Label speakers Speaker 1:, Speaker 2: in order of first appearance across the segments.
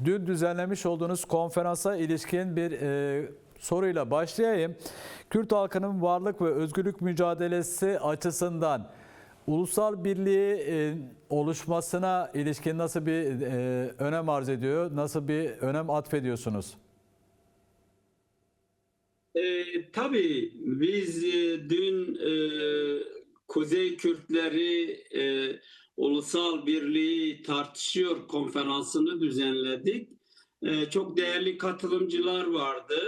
Speaker 1: dün düzenlemiş olduğunuz konferansa ilişkin bir soruyla başlayayım. Kürt halkının varlık ve özgürlük mücadelesi açısından ulusal birliği oluşmasına ilişkin nasıl bir önem arz ediyor, nasıl bir önem atfediyorsunuz?
Speaker 2: Tabii biz dün Kuzey Kürtleri Ulusal Birliği Tartışıyor konferansını düzenledik. Çok değerli katılımcılar vardı.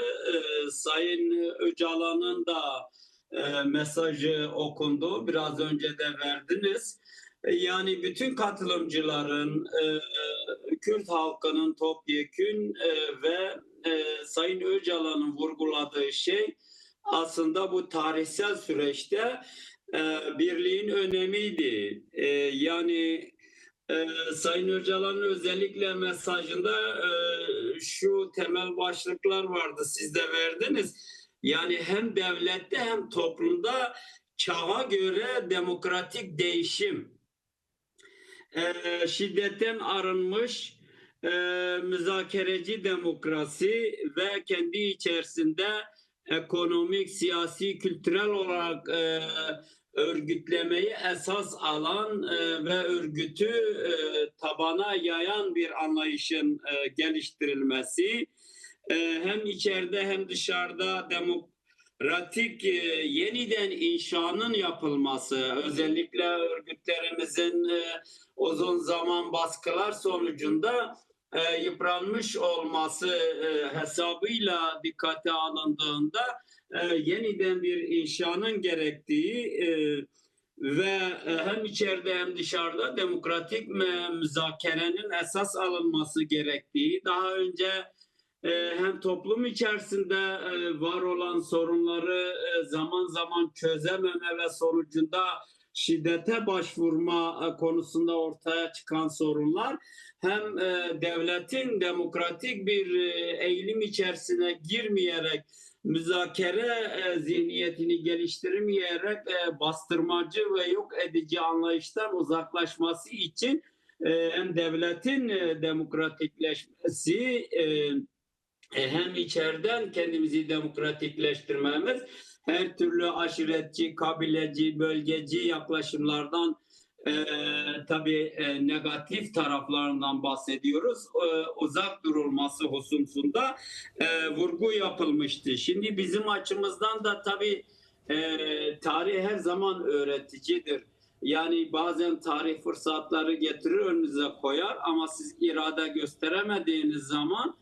Speaker 2: Sayın Öcalan'ın da mesajı okundu. Biraz önce de verdiniz. Yani bütün katılımcıların, Kürt halkının topyekün ve Sayın Öcalan'ın vurguladığı şey aslında bu tarihsel süreçte birliğin önemiydi. Yani Sayın Öcalan'ın özellikle mesajında şu temel başlıklar vardı, siz de verdiniz. Yani hem devlette hem toplumda çağa göre demokratik değişim, şiddetten arınmış müzakereci demokrasi ve kendi içerisinde ekonomik, siyasi, kültürel olarak örgütlemeyi esas alan ve örgütü tabana yayan bir anlayışın geliştirilmesi, hem içeride hem dışarıda demokratik yeniden inşanın yapılması, özellikle örgütlerimizin uzun zaman baskılar sonucunda yıpranmış olması hesabıyla dikkate alındığında yeniden bir inşanın gerektiği ve hem içeride hem dışarıda demokratik müzakerenin esas alınması gerektiği, daha önce hem toplum içerisinde var olan sorunları zaman zaman çözememe ve sonucunda şiddete başvurma konusunda ortaya çıkan sorunlar, hem devletin demokratik bir eğilim içerisine girmeyerek, müzakere zihniyetini geliştirmeyerek bastırmacı ve yok edici anlayıştan uzaklaşması için hem devletin demokratikleşmesi, hem içeriden kendimizi demokratikleştirmemiz, her türlü aşiretçi, kabileci, bölgeci yaklaşımlardan tabii negatif taraflarından bahsediyoruz. Uzak durulması hususunda vurgu yapılmıştı. Şimdi bizim açımızdan da tabii tarih her zaman öğreticidir. Yani bazen tarih fırsatları getirir, önünüze koyar ama siz irade gösteremediğiniz zaman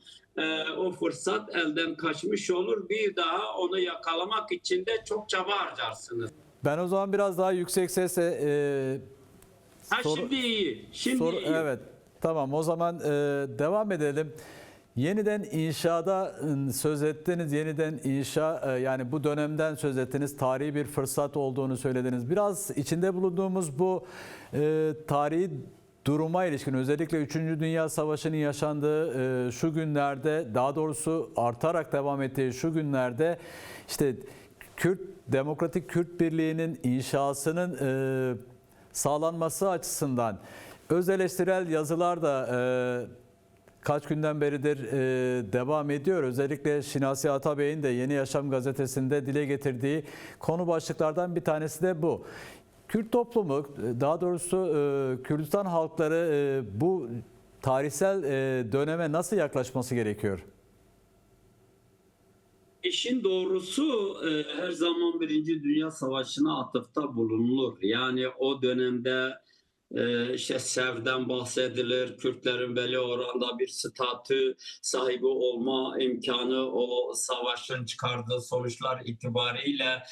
Speaker 2: o fırsat elden kaçmış olur. Bir daha onu yakalamak için de çok çaba harcarsınız.
Speaker 1: Ben o zaman biraz daha yüksek sesle
Speaker 2: Şimdi iyi. Şimdi iyi.
Speaker 1: evet, tamam, o zaman devam edelim. Yeniden inşada söz ettiniz, yeniden inşa, yani bu dönemden söz ettiniz, tarihi bir fırsat olduğunu söylediniz. Biraz içinde bulunduğumuz bu tarihi duruma ilişkin, özellikle 3. Dünya Savaşı'nın yaşandığı şu günlerde, daha doğrusu artarak devam ettiği şu günlerde, işte Demokratik Kürt Birliği'nin inşasının sağlanması açısından öz eleştirel yazılar da kaç günden beridir devam ediyor. Özellikle Şinasi Atabey'in de Yeni Yaşam gazetesinde dile getirdiği konu başlıklardan bir tanesi de bu. Kürt toplumu, daha doğrusu Kürdistan halkları bu tarihsel döneme nasıl yaklaşması gerekiyor?
Speaker 2: İşin doğrusu her zaman Birinci Dünya Savaşı'na atıfta bulunulur. Yani o dönemde işte Sev'den bahsedilir, Kürtlerin belli oranda bir statü sahibi olma imkanı o savaşın çıkardığı sonuçlar itibariyle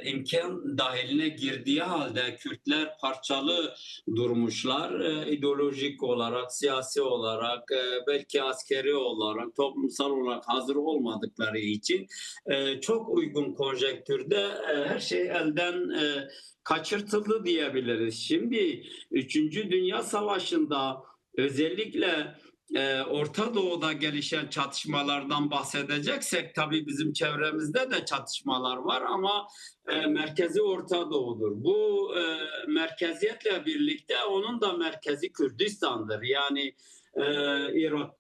Speaker 2: imkan dahiline girdiği halde Kürtler parçalı durmuşlar. İdeolojik olarak, siyasi olarak, belki askeri olarak, toplumsal olarak hazır olmadıkları için çok uygun konjektürde her şey elden kaçırtıldı diyebiliriz. Şimdi 3. Dünya Savaşı'nda özellikle Orta Doğu'da gelişen çatışmalardan bahsedeceksek, tabii bizim çevremizde de çatışmalar var ama merkezi Orta Doğu'dur. Bu merkeziyetle birlikte onun da merkezi Kürdistan'dır. Yani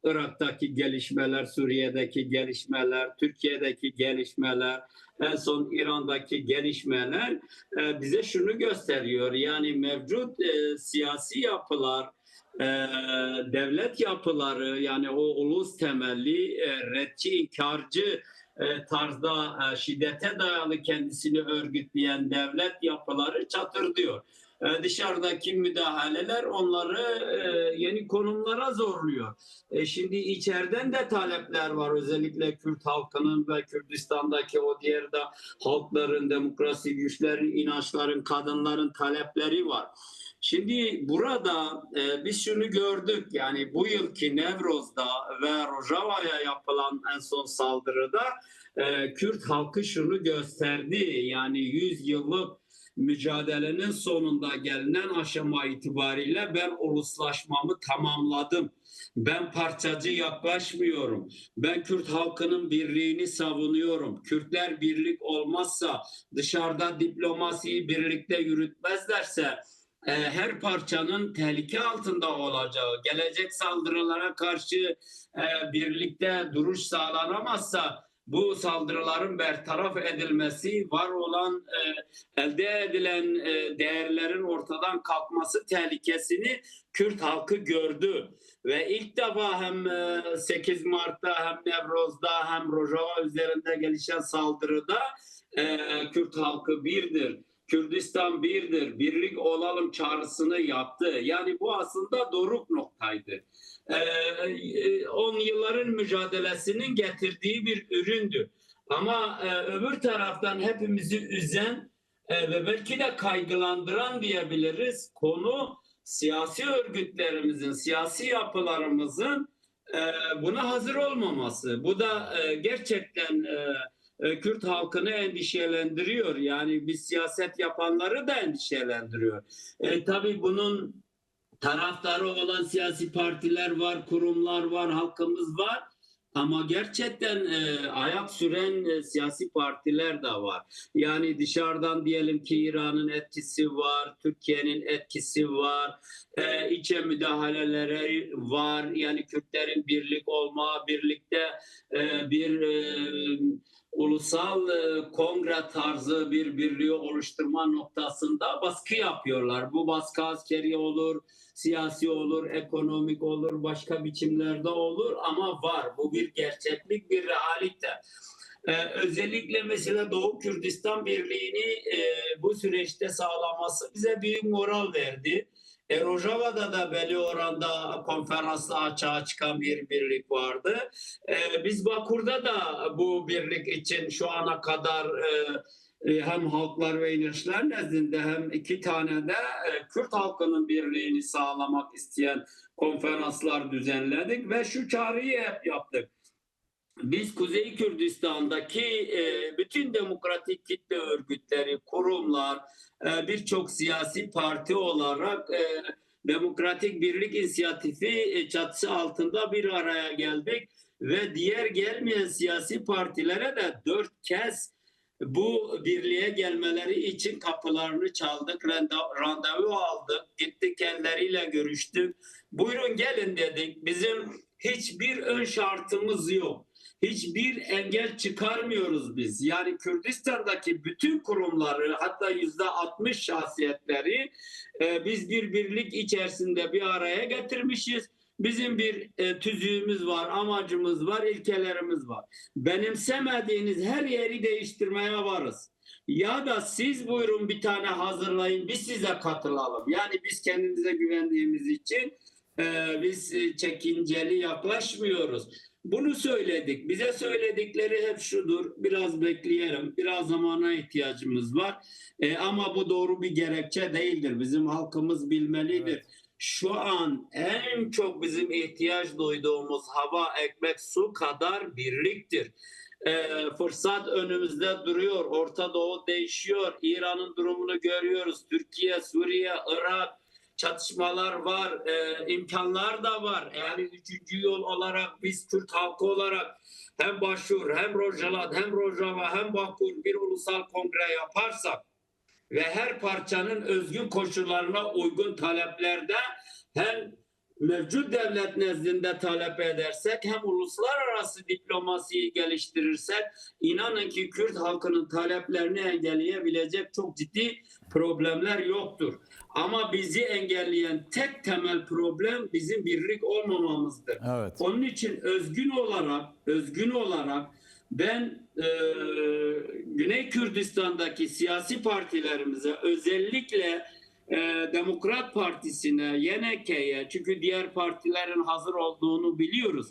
Speaker 2: Irak'taki gelişmeler, Suriye'deki gelişmeler, Türkiye'deki gelişmeler, en son İran'daki gelişmeler bize şunu gösteriyor. Yani mevcut siyasi yapılar, e, devlet yapıları, yani o ulus temelli, redçi, inkarcı tarzda şiddete dayalı kendisini örgütleyen devlet yapıları çatırdıyor. Dışarıdaki müdahaleler onları yeni konumlara zorluyor. Şimdi içeriden de talepler var. Özellikle Kürt halkının ve Kürdistan'daki o diğer de halkların, demokrasi güçlerin, inançların, kadınların talepleri var. Şimdi burada biz şunu gördük, yani bu yılki Nevroz'da ve Rojava'ya yapılan en son saldırıda Kürt halkı şunu gösterdi, yani 100 yıllık mücadelenin sonunda gelinen aşama itibariyle ben uluslaşmamı tamamladım. Ben parçacı yaklaşmıyorum. Ben Kürt halkının birliğini savunuyorum. Kürtler birlik olmazsa, dışarıda diplomasiyi birlikte yürütmezlerse her parçanın tehlike altında olacağı, gelecek saldırılara karşı birlikte duruş sağlanamazsa bu saldırıların bertaraf edilmesi, var olan elde edilen değerlerin ortadan kalkması tehlikesini Kürt halkı gördü. Ve ilk defa hem 8 Mart'ta hem Nevroz'da hem Rojava üzerinde gelişen saldırıda Kürt halkı birdir. Kürdistan birdir, birlik olalım çağrısını yaptı. Yani bu aslında doruk noktaydı. 10 yılların mücadelesinin getirdiği bir üründü. Ama öbür taraftan hepimizi üzen ve belki de kaygılandıran diyebiliriz konu, siyasi örgütlerimizin, siyasi yapılarımızın buna hazır olmaması. Bu da gerçekten Kürt halkını endişelendiriyor. Yani biz siyaset yapanları da endişelendiriyor. Tabii bunun taraftarı olan siyasi partiler var, kurumlar var, halkımız var. Ama gerçekten ayak süren siyasi partiler de var. Yani dışarıdan diyelim ki İran'ın etkisi var, Türkiye'nin etkisi var, içe müdahaleleri var. Yani Kürtlerin birlik olma, birlikte bir ulusal kongre tarzı bir birliği oluşturma noktasında baskı yapıyorlar. Bu baskı askeri olur, siyasi olur, ekonomik olur, başka biçimlerde olur ama var. Bu bir gerçeklik, bir realite. Özellikle mesela Doğu Kürdistan Birliği'ni bu süreçte sağlaması bize büyük moral verdi. Rojava'da da belli oranda konferansla açığa çıkan bir birlik vardı. Biz Bakur'da da bu birlik için şu ana kadar hem halklar ve inançlar nezdinde hem 2 tane de Kürt halkının birliğini sağlamak isteyen konferanslar düzenledik ve şu çağrıyı hep yaptık. Biz Kuzey Kürdistan'daki bütün demokratik kitle örgütleri, kurumlar, birçok siyasi parti olarak Demokratik Birlik İnisiyatifi çatısı altında bir araya geldik ve diğer gelmeyen siyasi partilere de 4 kez bu birliğe gelmeleri için kapılarını çaldık, randevu aldık, gittik kendileriyle görüştük. Buyurun gelin dedik. Bizim hiçbir ön şartımız yok. Hiçbir engel çıkarmıyoruz biz. Yani Kürdistan'daki bütün kurumları, hatta %60 şahsiyetleri biz bir birlik içerisinde bir araya getirmişiz. Bizim bir tüzüğümüz var, amacımız var, ilkelerimiz var. Benimsemediğiniz her yeri değiştirmeye varız. Ya da siz buyurun bir tane hazırlayın, biz size katılalım. Yani biz kendimize güvendiğimiz için biz çekinceli yaklaşmıyoruz. Bunu söyledik. Bize söyledikleri hep şudur: biraz bekleyelim, biraz zamana ihtiyacımız var. Ama bu doğru bir gerekçe değildir. Bizim halkımız bilmelidir. Evet. Şu an en çok bizim ihtiyaç duyduğumuz hava, ekmek, su kadar birliktir. Fırsat önümüzde duruyor. Orta Doğu değişiyor. İran'ın durumunu görüyoruz. Türkiye, Suriye, Irak, çatışmalar var, imkanlar da var. Yani 3. yol olarak biz Kürt halkı olarak hem Başur, hem Rojava, hem Rojava, hem Bakur bir ulusal kongre yaparsak ve her parçanın özgün koşullarına uygun taleplerde hem mevcut devlet nezdinde talep edersek, hem uluslararası diplomasiyi geliştirirsek, inanın ki Kürt halkının taleplerini engelleyebilecek çok ciddi problemler yoktur. Ama bizi engelleyen tek temel problem bizim birlik olmamamızdır.
Speaker 1: Evet.
Speaker 2: Onun için özgün olarak ben Güney Kürdistan'daki siyasi partilerimize, özellikle Demokrat Partisi'ne, YNK'ye, çünkü diğer partilerin hazır olduğunu biliyoruz.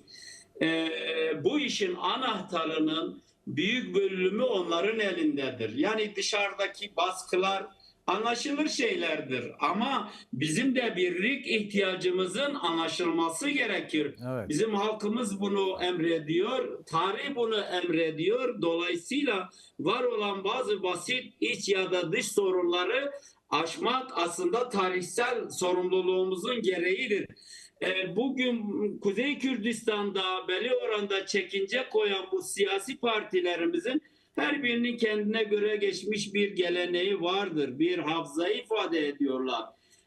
Speaker 2: Bu işin anahtarının büyük bölümü onların elindedir. Yani dışarıdaki baskılar anlaşılır şeylerdir ama bizim de birlik ihtiyacımızın anlaşılması gerekir.
Speaker 1: Evet.
Speaker 2: Bizim halkımız bunu emrediyor, tarih bunu emrediyor. Dolayısıyla var olan bazı basit iç ya da dış sorunları aşmak aslında tarihsel sorumluluğumuzun gereğidir. Bugün Kuzey Kürdistan'da belli oranda çekince koyan bu siyasi partilerimizin her birinin kendine göre geçmiş bir geleneği vardır. Bir hafızayı ifade ediyorlar.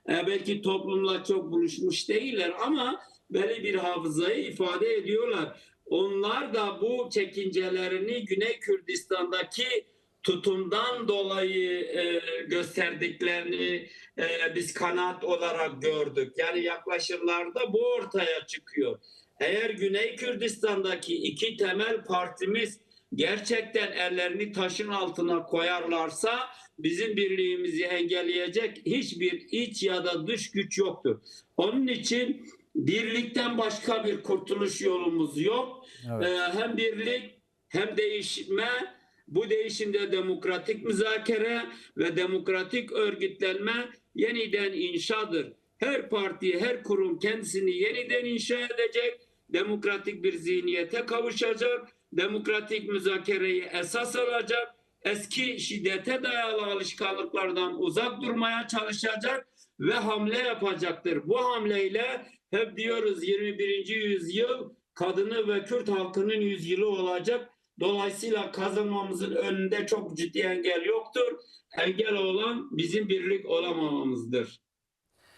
Speaker 2: Belki toplumla çok buluşmuş değiller ama belli bir hafızayı ifade ediyorlar. Onlar da bu çekincelerini Güney Kürdistan'daki tutumdan dolayı gösterdiklerini biz kanaat olarak gördük. Yani yaklaşımlarda bu ortaya çıkıyor. Eğer Güney Kürdistan'daki iki temel partimiz gerçekten ellerini taşın altına koyarlarsa bizim birliğimizi engelleyecek hiçbir iç ya da dış güç yoktur. Onun için birlikten başka bir kurtuluş yolumuz yok.
Speaker 1: Evet.
Speaker 2: Hem birlik hem değişme, bu değişimde demokratik müzakere ve demokratik örgütlenme yeniden inşadır. Her parti, her kurum kendisini yeniden inşa edecek, demokratik bir zihniyete kavuşacak, demokratik müzakereyi esas alacak, eski şiddete dayalı alışkanlıklardan uzak durmaya çalışacak ve hamle yapacaktır. Bu hamleyle hep diyoruz 21. yüzyıl kadını ve Kürt halkının yüzyılı olacak. Dolayısıyla kazanmamızın önünde çok ciddi engel yoktur. Engel olan bizim birlik olamamamızdır.